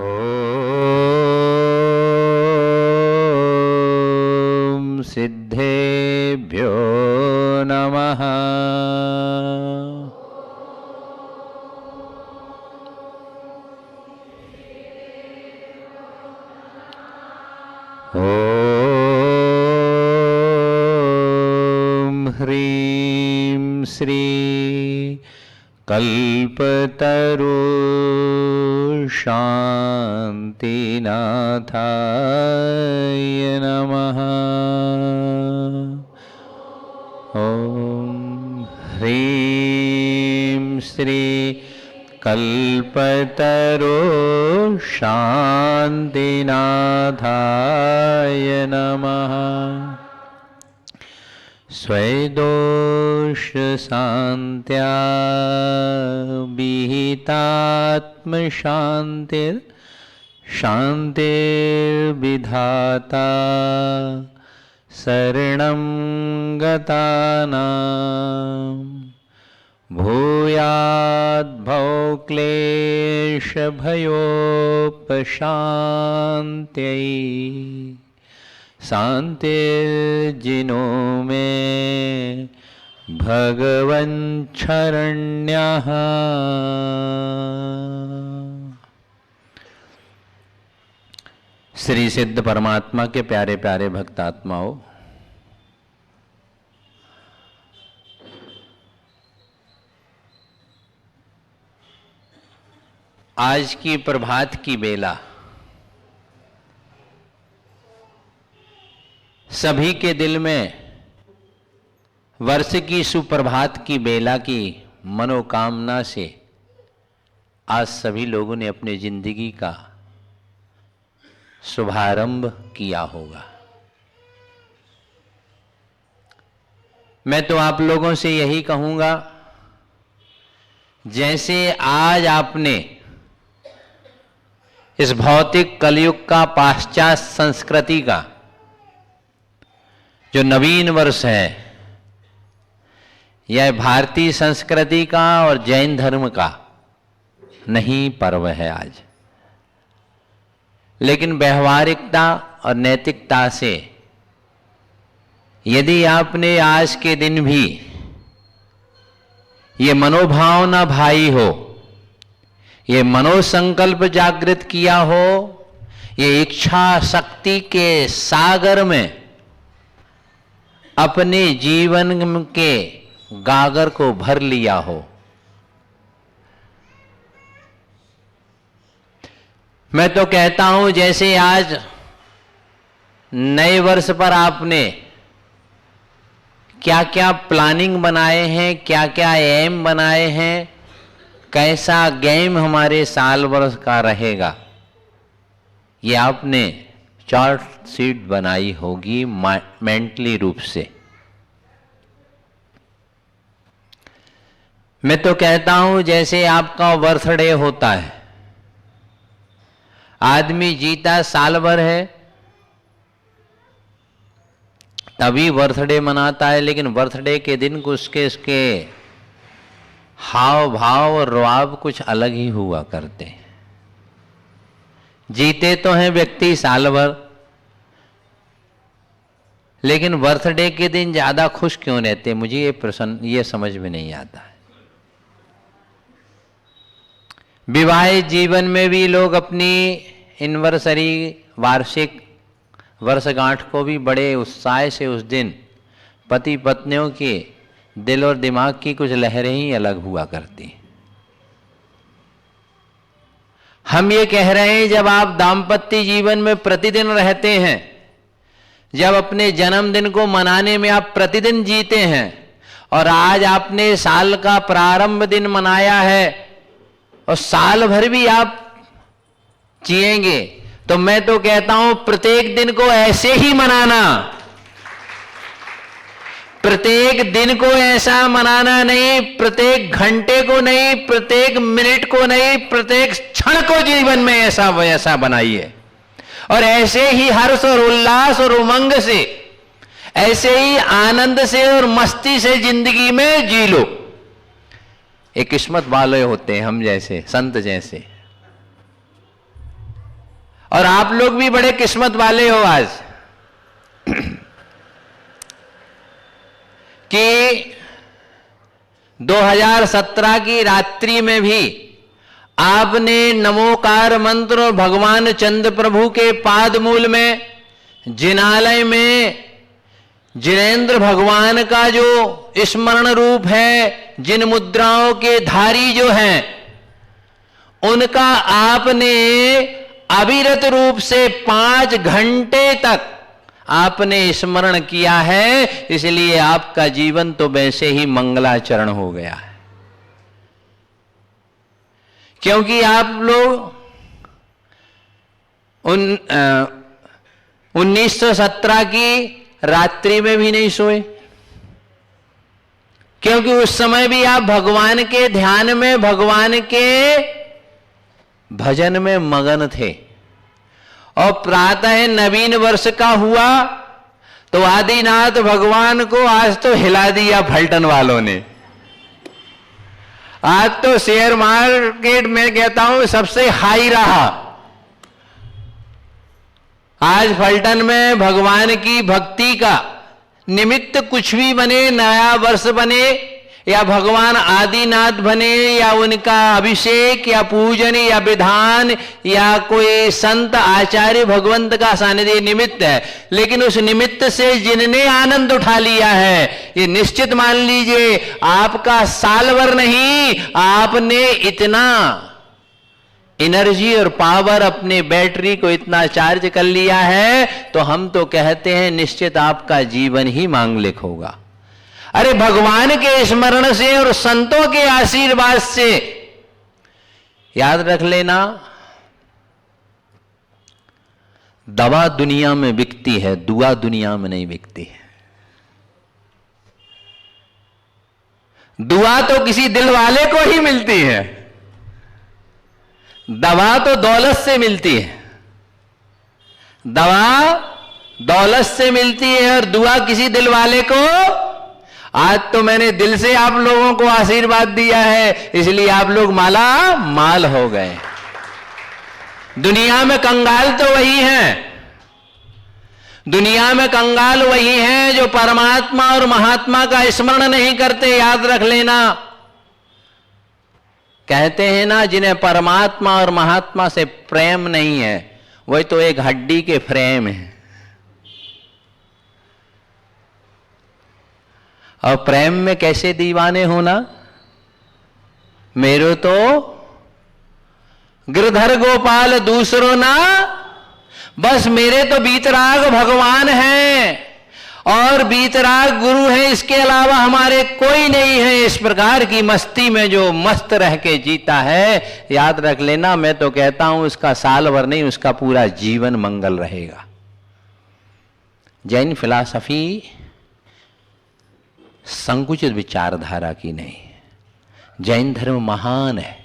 ॐ सिद्धेभ्यो नमः। ॐ ह्रीं श्री कल्पतरु शान्तिनाथाय नमः। ॐ ह्रीं श्री कल्पतरु शान्तिनाथाय नमः। स्वैदोष शान्त्या शान्तिर्विधाता शरणं गतानां भूयाद्भवक्लेशभयोपशान्त्यै शान्तिर्जिनो मे भगवन् शरण्यः। श्री सिद्ध परमात्मा के प्यारे प्यारे भक्त आत्माओं, आज की प्रभात की बेला सभी के दिल में वर्ष की सुप्रभात की बेला की मनोकामना से आज सभी लोगों ने अपनी जिंदगी का शुभारंभ किया होगा। मैं तो आप लोगों से यही कहूंगा, जैसे आज आपने इस भौतिक कलयुग का पाश्चात्य संस्कृति का जो नवीन वर्ष है, यह भारतीय संस्कृति का और जैन धर्म का नहीं पर्व है आज, लेकिन व्यवहारिकता और नैतिकता से यदि आपने आज के दिन भी ये मनोभावना भाई हो, ये मनोसंकल्प जागृत किया हो, ये इच्छा शक्ति के सागर में अपने जीवन के गागर को भर लिया हो, मैं तो कहता हूं जैसे आज नए वर्ष पर आपने क्या क्या प्लानिंग बनाए हैं, क्या क्या एम बनाए हैं, कैसा गेम हमारे साल वर्ष का रहेगा, ये आपने चार्ट शीट बनाई होगी मेंटली रूप से। मैं तो कहता हूं जैसे आपका बर्थडे होता है, आदमी जीता साल भर है तभी बर्थडे मनाता है, लेकिन बर्थडे के दिन को उसके हाव भाव और रुआब कुछ अलग ही हुआ करते हैं। जीते तो हैं व्यक्ति साल भर, लेकिन बर्थडे के दिन ज्यादा खुश क्यों रहते, मुझे ये समझ में नहीं आता है। विवाहित जीवन में भी लोग अपनी एनिवर्सरी वार्षिक वर्षगांठ को भी बड़े उत्साह से उस दिन पति पत्नियों के दिल और दिमाग की कुछ लहरें ही अलग हुआ करती। हम ये कह रहे हैं जब आप दाम्पत्य जीवन में प्रतिदिन रहते हैं, जब अपने जन्मदिन को मनाने में आप प्रतिदिन जीते हैं और आज आपने साल का प्रारंभ दिन मनाया है और साल भर भी आप जिएंगे, तो मैं तो कहता हूं प्रत्येक दिन को ऐसे ही मनाना। प्रत्येक दिन को ऐसा मनाना नहीं, प्रत्येक घंटे को नहीं, प्रत्येक मिनट को नहीं, प्रत्येक क्षण को जीवन में ऐसा वैसा बनाइए और ऐसे ही हर्ष और उल्लास और उमंग से, ऐसे ही आनंद से और मस्ती से जिंदगी में जी लो। एक किस्मत वाले होते हैं हम जैसे संत जैसे, और आप लोग भी बड़े किस्मत वाले हो आज कि 2017 की रात्रि में भी आपने नमोकार मंत्र और भगवान चंद्र प्रभु के पाद मूल में जिनालय में जिनेंद्र भगवान का जो स्मरण रूप है, जिन मुद्राओं के धारी जो हैं, उनका आपने अविरत रूप से 5 घंटे तक आपने स्मरण किया है। इसलिए आपका जीवन तो वैसे ही मंगलाचरण हो गया है, क्योंकि आप लोग 1917 की रात्रि में भी नहीं सोए, क्योंकि उस समय भी आप भगवान के ध्यान में, भगवान के भजन में मगन थे। और प्रातः नवीन वर्ष का हुआ तो आदिनाथ भगवान को आज तो हिला दिया फलटन वालों ने। आज तो शेयर मार्केट में कहता हूं सबसे हाई रहा। आज फलटन में भगवान की भक्ति का निमित्त कुछ भी बने, नया वर्ष बने या भगवान आदिनाथ बने या उनका अभिषेक या पूजन या विधान या कोई संत आचार्य भगवंत का सानिध्य निमित्त है, लेकिन उस निमित्त से जिनने आनंद उठा लिया है, ये निश्चित मान लीजिए आपका साल भर नहीं, आपने इतना एनर्जी और पावर, अपने बैटरी को इतना चार्ज कर लिया है, तो हम तो कहते हैं निश्चित आपका जीवन ही मांगलिक होगा। अरे भगवान के स्मरण से और संतों के आशीर्वाद से, याद रख लेना, दवा दुनिया में बिकती है, दुआ दुनिया में नहीं बिकती है। दुआ तो किसी दिल वाले को ही मिलती है, दवा तो दौलत से मिलती है। दवा दौलत से मिलती है और दुआ किसी दिल वाले को। आज तो मैंने दिल से आप लोगों को आशीर्वाद दिया है, इसलिए आप लोग माला माल हो गए। दुनिया में कंगाल तो वही हैं, दुनिया में कंगाल वही हैं जो परमात्मा और महात्मा का स्मरण नहीं करते। याद रख लेना, कहते हैं ना, जिन्हें परमात्मा और महात्मा से प्रेम नहीं है वही तो एक हड्डी के फ्रेम है। और प्रेम में कैसे दीवाने होना, मेरे तो गिरधर गोपाल दूसरो ना, बस मेरे तो बीतराग भगवान हैं और बीतराग गुरु हैं, इसके अलावा हमारे कोई नहीं है। इस प्रकार की मस्ती में जो मस्त रह के जीता है, याद रख लेना, मैं तो कहता हूं उसका साल भर नहीं, उसका पूरा जीवन मंगल रहेगा। जैन फिलॉसफी संकुचित विचारधारा की नहीं, जैन धर्म महान है।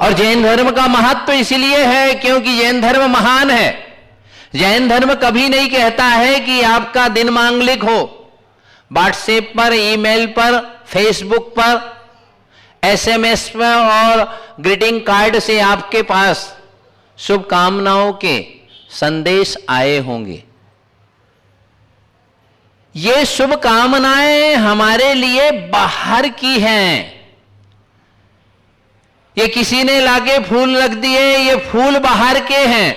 और जैन धर्म का महत्व इसलिए है क्योंकि जैन धर्म महान है। जैन धर्म कभी नहीं कहता है कि आपका दिन मांगलिक हो। व्हाट्सएप पर, ईमेल पर, फेसबुक पर, एसएमएस पर और ग्रीटिंग कार्ड से आपके पास शुभकामनाओं के संदेश आए होंगे। ये शुभकामनाएं हमारे लिए बाहर की हैं। ये किसी ने लाके फूल रख दिए, ये फूल बाहर के हैं,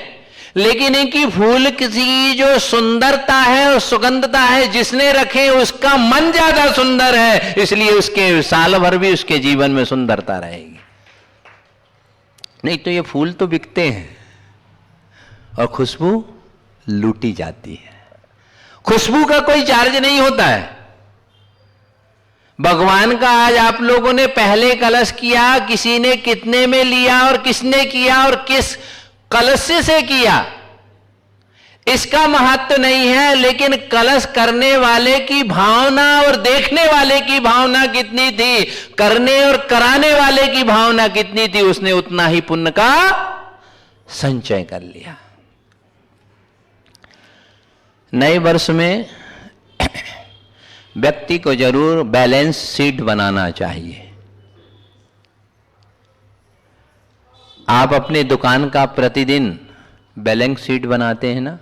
लेकिन इनकी फूल की जो सुंदरता है और सुगंधता है, जिसने रखे उसका मन ज्यादा सुंदर है, इसलिए उसके साल भर भी उसके जीवन में सुंदरता रहेगी। नहीं तो ये फूल तो बिकते हैं और खुशबू लूटी जाती है। खुशबू का कोई चार्ज नहीं होता है। भगवान का आज आप लोगों ने पहले कलश किया, किसी ने कितने में लिया और किसने किया और किस कलश से किया, इसका महत्व नहीं है, लेकिन कलश करने वाले की भावना और देखने वाले की भावना कितनी थी, करने और कराने वाले की भावना कितनी थी, उसने उतना ही पुण्य का संचय कर लिया। नए वर्ष में व्यक्ति को जरूर बैलेंस शीट बनाना चाहिए। आप अपने दुकान का प्रतिदिन बैलेंस शीट बनाते हैं ना,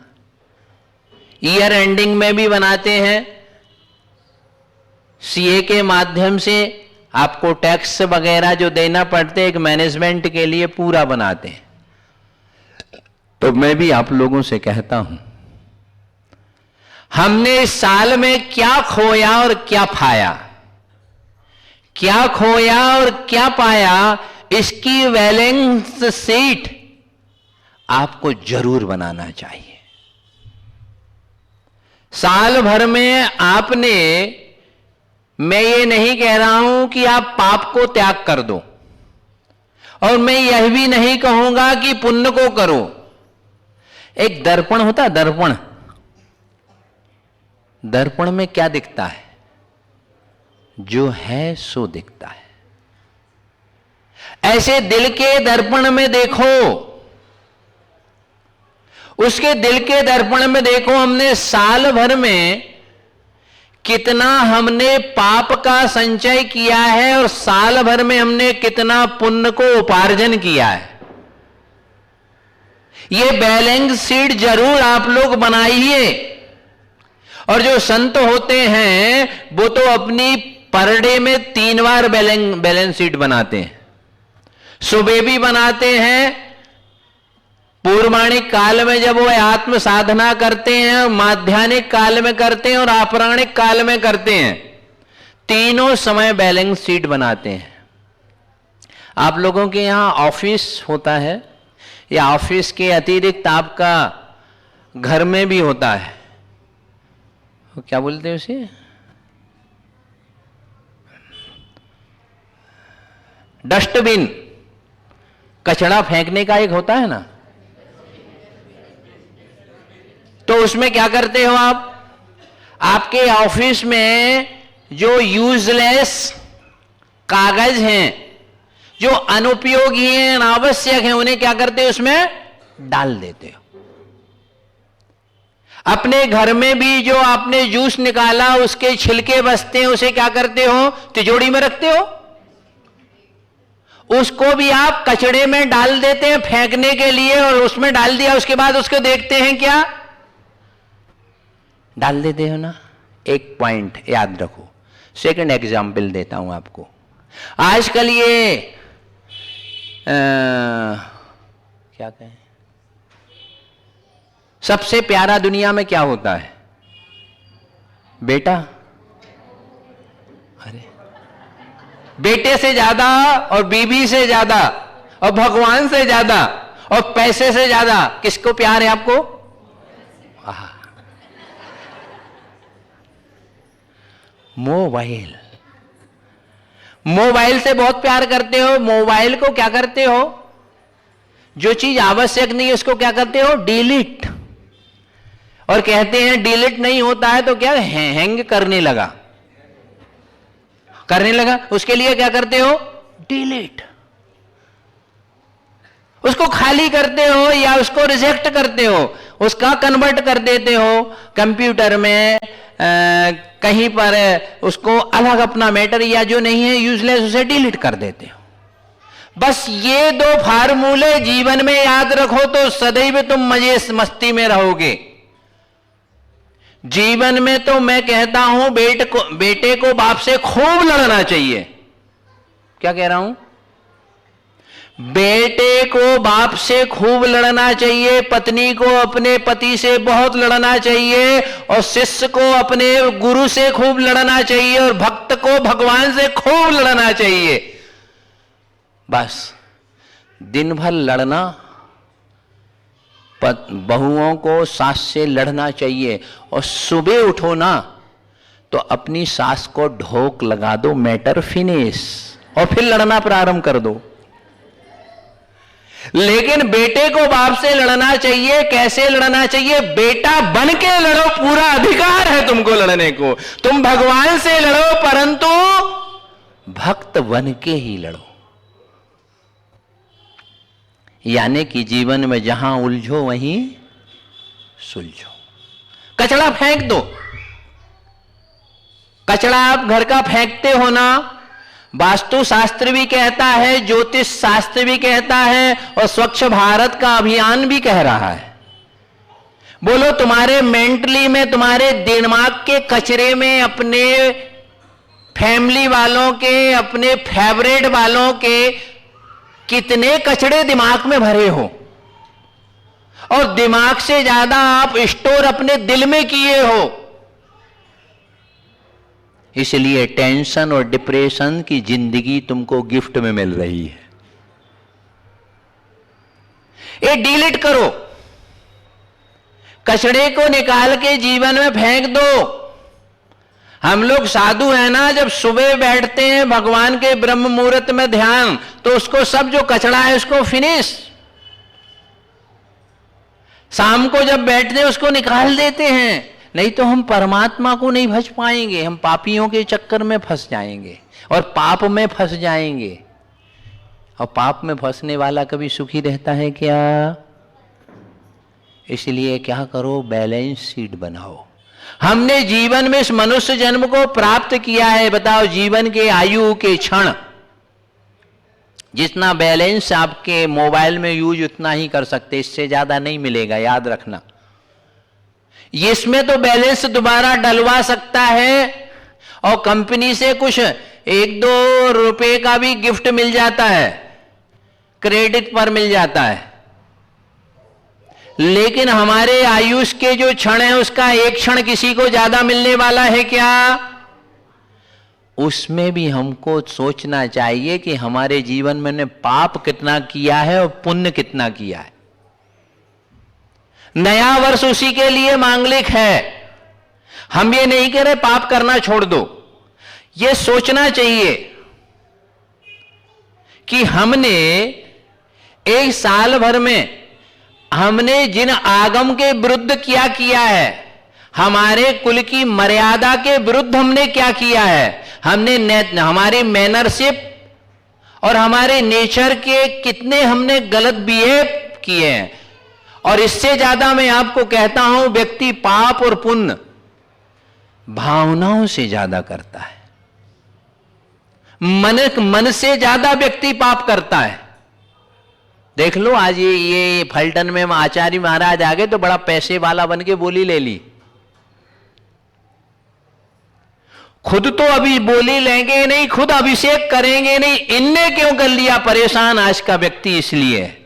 ईयर एंडिंग में भी बनाते हैं, सीए के माध्यम से आपको टैक्स वगैरह जो देना पड़ते हैं एक मैनेजमेंट के लिए पूरा बनाते हैं। तो मैं भी आप लोगों से कहता हूं, हमने इस साल में क्या खोया और क्या पाया, क्या खोया और क्या पाया, इसकी बैलेंस शीट आपको जरूर बनाना चाहिए। साल भर में आपने, मैं ये नहीं कह रहा हूं कि आप पाप को त्याग कर दो, और मैं यह भी नहीं कहूंगा कि पुण्य को करो। एक दर्पण होता है, दर्पण, दर्पण में क्या दिखता है? जो है सो दिखता है। ऐसे दिल के दर्पण में देखो, उसके दिल के दर्पण में देखो, हमने साल भर में कितना हमने पाप का संचय किया है और साल भर में हमने कितना पुण्य को उपार्जन किया है। ये बैलेंस शीट जरूर आप लोग बनाइए। और जो संत होते हैं वो तो अपनी पर डे में 3 बार बैलेंस शीट बनाते हैं। सुबह भी बनाते हैं, पूर्वाणिक काल में जब वो आत्म साधना करते हैं, माध्यानिक काल में करते हैं और अपराणिक काल में करते हैं। तीनों समय बैलेंस शीट बनाते हैं। आप लोगों के यहां ऑफिस होता है, या ऑफिस के अतिरिक्त आपका घर में भी होता है, क्या बोलते हैं उसे, डस्टबिन, कचरा फेंकने का एक होता है ना। तो उसमें क्या करते हो आप? आपके ऑफिस में जो यूजलेस कागज हैं, जो अनुपयोगी हैं, अनावश्यक हैं, उन्हें क्या करते हो? उसमें डाल देते हो। अपने घर में भी जो आपने जूस निकाला उसके छिलके बचते हैं, उसे क्या करते हो? तिजोरी में रखते हो। उसको भी आप कचड़े में डाल देते हैं फेंकने के लिए, और उसमें डाल दिया, उसके बाद उसको देखते हैं क्या डाल देते हो ना। एक पॉइंट याद रखो। सेकंड एग्जाम्पल देता हूं आपको। आजकल ये क्या कहें, सबसे प्यारा दुनिया में क्या होता है? बेटा। अरे बेटे से ज्यादा और बीबी से ज्यादा और भगवान से ज्यादा और पैसे से ज्यादा किसको प्यार है आपको? मोबाइल। मोबाइल से बहुत प्यार करते हो। मोबाइल को क्या करते हो? जो चीज आवश्यक नहीं है उसको क्या करते हो? डिलीट। और कहते हैं डिलीट नहीं होता है तो क्या, हैंग करने लगा, उसके लिए क्या करते हो? डिलीट। उसको खाली करते हो या उसको रिजेक्ट करते हो, उसका कन्वर्ट कर देते हो कंप्यूटर में, कहीं पर उसको अलग अपना मैटर, या जो नहीं है यूजलेस उसे डिलीट कर देते हो। बस ये 2 फार्मूले जीवन में याद रखो तो सदैव तुम मजे मस्ती में रहोगे। जीवन में तो मैं कहता हूं बेटे को बाप से खूब लड़ना चाहिए। क्या कह रहा हूं? बेटे को बाप से खूब लड़ना चाहिए, पत्नी को अपने पति से बहुत लड़ना चाहिए, और शिष्य को अपने गुरु से खूब लड़ना चाहिए, और भक्त को भगवान से खूब लड़ना चाहिए। बस दिन भर लड़ना, बहुओं को सास से लड़ना चाहिए, और सुबह उठो ना तो अपनी सास को ढोक लगा दो, मैटर फिनिश, और फिर लड़ना प्रारंभ कर दो। लेकिन बेटे को बाप से लड़ना चाहिए। कैसे लड़ना चाहिए? बेटा बन के लड़ो, पूरा अधिकार है तुमको लड़ने को। तुम भगवान से लड़ो परंतु भक्त बन के ही लड़ो। यानी कि जीवन में जहां उलझो वहीं सुलझो। कचरा फेंक दो। कचरा आप घर का फेंकते हो ना, वास्तु शास्त्र भी कहता है, ज्योतिष शास्त्र भी कहता है, और स्वच्छ भारत का अभियान भी कह रहा है। बोलो, तुम्हारे मेंटली में, तुम्हारे दिमाग के कचरे में, अपने फैमिली वालों के, अपने फेवरेट वालों के कितने कचरे दिमाग में भरे हो, और दिमाग से ज्यादा आप स्टोर अपने दिल में किए हो। इसलिए टेंशन और डिप्रेशन की जिंदगी तुमको गिफ्ट में मिल रही है। ये डिलीट करो, कचड़े को निकाल के जीवन में फेंक दो। हम लोग साधु हैं ना, जब सुबह बैठते हैं भगवान के ब्रह्म मुहूर्त में ध्यान, तो उसको सब जो कचड़ा है उसको फिनिश। शाम को जब बैठते हैं उसको निकाल देते हैं, नहीं तो हम परमात्मा को नहीं भज पाएंगे। हम पापियों के चक्कर में फंस जाएंगे और पाप में फंस जाएंगे। और पाप में फंसने वाला कभी सुखी रहता है क्या? इसलिए क्या करो, बैलेंस शीट बनाओ। हमने जीवन में इस मनुष्य जन्म को प्राप्त किया है, बताओ, जीवन के आयु के क्षण जितना बैलेंस आपके मोबाइल में यूज उतना ही कर सकते, इससे ज्यादा नहीं मिलेगा, याद रखना। इसमें तो बैलेंस दोबारा डलवा सकता है, और कंपनी से कुछ 1-2 रुपए का भी गिफ्ट मिल जाता है, क्रेडिट पर मिल जाता है। लेकिन हमारे आयुष के जो क्षण है, उसका एक क्षण किसी को ज्यादा मिलने वाला है क्या? उसमें भी हमको सोचना चाहिए कि हमारे जीवन में ने पाप कितना किया है और पुण्य कितना किया है। नया वर्ष उसी के लिए मांगलिक है। हम ये नहीं कह रहे पाप करना छोड़ दो, ये सोचना चाहिए कि हमने एक साल भर में हमने जिन आगम के विरुद्ध क्या किया है, हमारे कुल की मर्यादा के विरुद्ध हमने क्या किया है, हमने हमारे मैनरशिप और हमारे नेचर के कितने हमने गलत बिहेव किए हैं। और इससे ज्यादा मैं आपको कहता हूं, व्यक्ति पाप और पुण्य भावनाओं से ज्यादा करता है। मन से ज्यादा व्यक्ति पाप करता है। देख लो, आज ये फलटन में आचार्य महाराज आ गए तो बड़ा पैसे वाला बन के बोली ले ली। खुद तो अभी बोली लेंगे नहीं, खुद अभिषेक करेंगे नहीं, इनने क्यों कर लिया परेशान आज का व्यक्ति? इसलिए